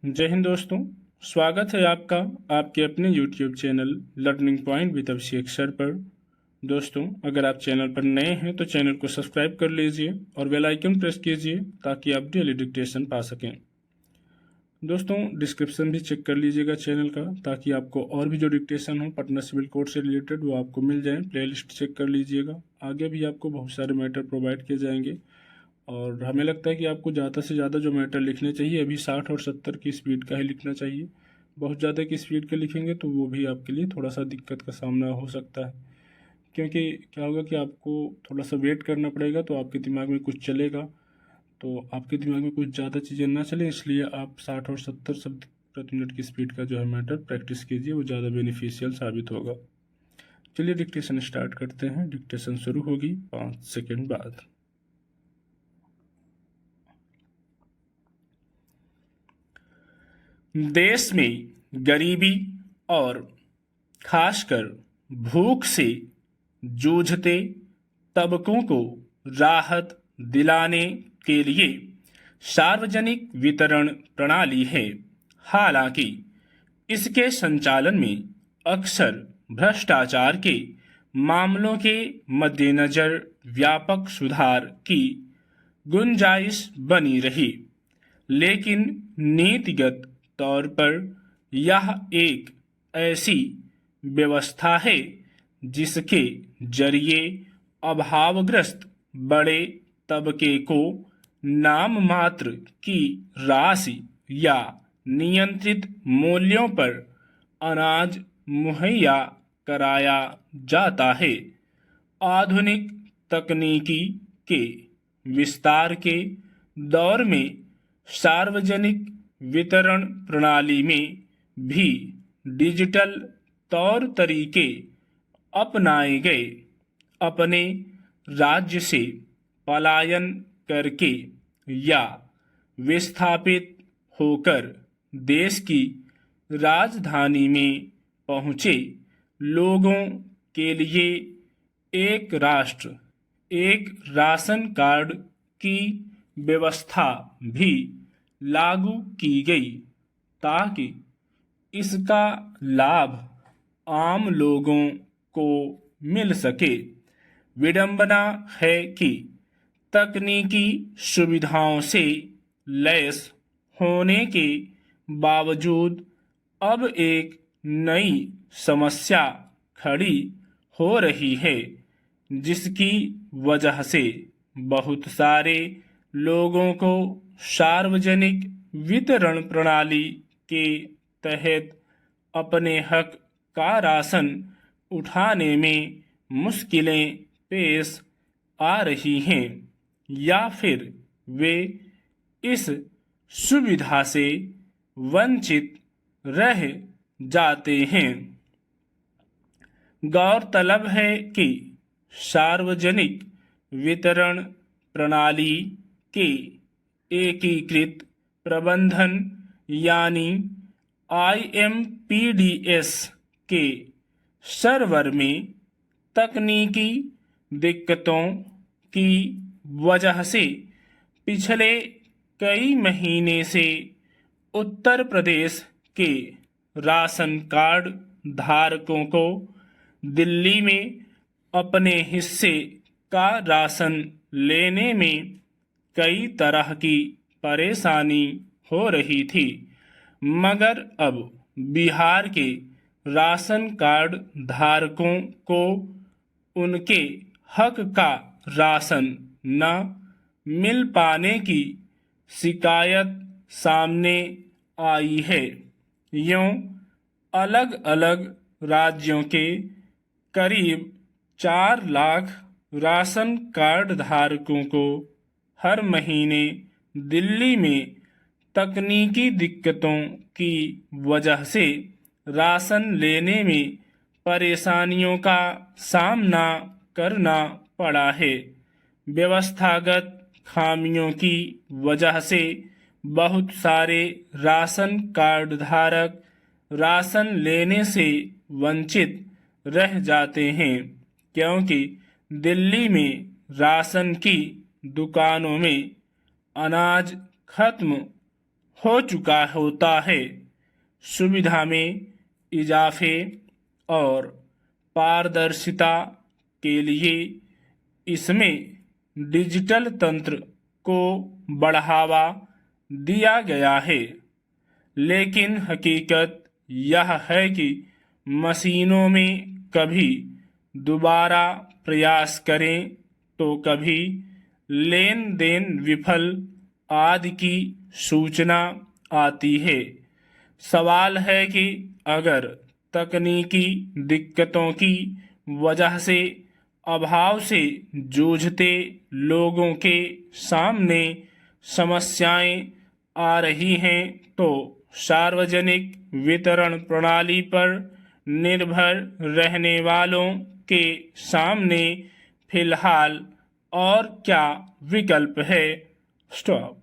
जय हिंद दोस्तों। स्वागत है आपका आपके अपने YouTube channel learning point with Abhishek sir पर। दोस्तों, अगर आप चैनल पर नए हैं तो चैनल को सब्सक्राइब कर लीजिए और बेल आइकन प्रेस कीजिए ताकि आप डेली डिक्टेशन पा सकें। दोस्तों, डिस्क्रिप्शन भी चेक कर लीजिएगा चैनल का ताकि आपको और भी जो डिक्टेशन हो पटना सिविल कोर्ट से रिलेटेड वो आपको मिल जाए। प्लेलिस्ट चेक कर लीजिएगा, आगे भी आपको बहुत सारे मैटर प्रोवाइड किए जाएंगे और हमें लगता है कि आपको ज़्यादा से ज़्यादा जो मैटर लिखने चाहिए अभी 60 और 70 की स्पीड का ही लिखना चाहिए। बहुत ज़्यादा की स्पीड के लिखेंगे तो वो भी आपके लिए थोड़ा सा दिक्कत का सामना हो सकता है, क्योंकि क्या होगा कि आपको थोड़ा सा वेट करना पड़ेगा तो आपके दिमाग में कुछ चलेगा, तो आपके दिमाग में कुछ ज़्यादा चीज़ें ना चले, इसलिए आप 60 और 70 शब्द प्रति मिनट की स्पीड का जो है मैटर प्रैक्टिस कीजिए, वो ज़्यादा बेनिफिशियल साबित होगा। चलिए डिक्टेशन स्टार्ट करते हैं। डिक्टेशन शुरू होगी 5 सेकेंड बाद। देश में गरीबी और खासकर भूख से जूझते तबकों को राहत दिलाने के लिए सार्वजनिक वितरण प्रणाली है। हालांकि इसके संचालन में अक्सर भ्रष्टाचार के मामलों के मद्देनजर व्यापक सुधार की गुंजाइश बनी रही, लेकिन नीतिगत तौर पर यह एक ऐसी व्यवस्था है जिसके जरिए अभावग्रस्त बड़े तबके को नाम मात्र की राशि या नियंत्रित मूल्यों पर अनाज मुहैया कराया जाता है। आधुनिक तकनीकी के विस्तार के दौर में सार्वजनिक वितरण प्रणाली में भी डिजिटल तौर तरीके अपनाए गए। अपने राज्य से पलायन करके या विस्थापित होकर देश की राजधानी में पहुंचे लोगों के लिए एक राष्ट्र एक राशन कार्ड की व्यवस्था भी लागू की गई ताकि इसका लाभ आम लोगों को मिल सके। विडंबना है कि तकनीकी सुविधाओं से लैस होने के बावजूद अब एक नई समस्या खड़ी हो रही है, जिसकी वजह से बहुत सारे लोगों को सार्वजनिक वितरण प्रणाली के तहत अपने हक का राशन उठाने में मुश्किलें पेश आ रही हैं, या फिर वे इस सुविधा से वंचित रह जाते हैं। गौरतलब है कि सार्वजनिक वितरण प्रणाली के एकीकृत प्रबंधन यानी IMPDS के सर्वर में तकनीकी दिक्कतों की वजह से पिछले कई महीने से उत्तर प्रदेश के राशन कार्ड धारकों को दिल्ली में अपने हिस्से का राशन लेने में कई तरह की परेशानी हो रही थी, मगर अब बिहार के राशन कार्ड धारकों को उनके हक का राशन न मिल पाने की शिकायत सामने आई है। यूं अलग अलग राज्यों के करीब 4 लाख राशन कार्ड धारकों को हर महीने दिल्ली में तकनीकी दिक्कतों की वजह से राशन लेने में परेशानियों का सामना करना पड़ा है। व्यवस्थागत खामियों की वजह से बहुत सारे राशन कार्ड धारक राशन लेने से वंचित रह जाते हैं, क्योंकि दिल्ली में राशन की दुकानों में अनाज खत्म हो चुका होता है। सुविधा में इजाफे और पारदर्शिता के लिए इसमें डिजिटल तंत्र को बढ़ावा दिया गया है, लेकिन हकीकत यह है कि मशीनों में कभी दोबारा प्रयास करें तो कभी लेन देन विफल आदि की सूचना आती है। सवाल है कि अगर तकनीकी दिक्कतों की वजह से अभाव से जूझते लोगों के सामने समस्याएं आ रही हैं तो सार्वजनिक वितरण प्रणाली पर निर्भर रहने वालों के सामने फिलहाल और क्या विकल्प है। स्टॉप।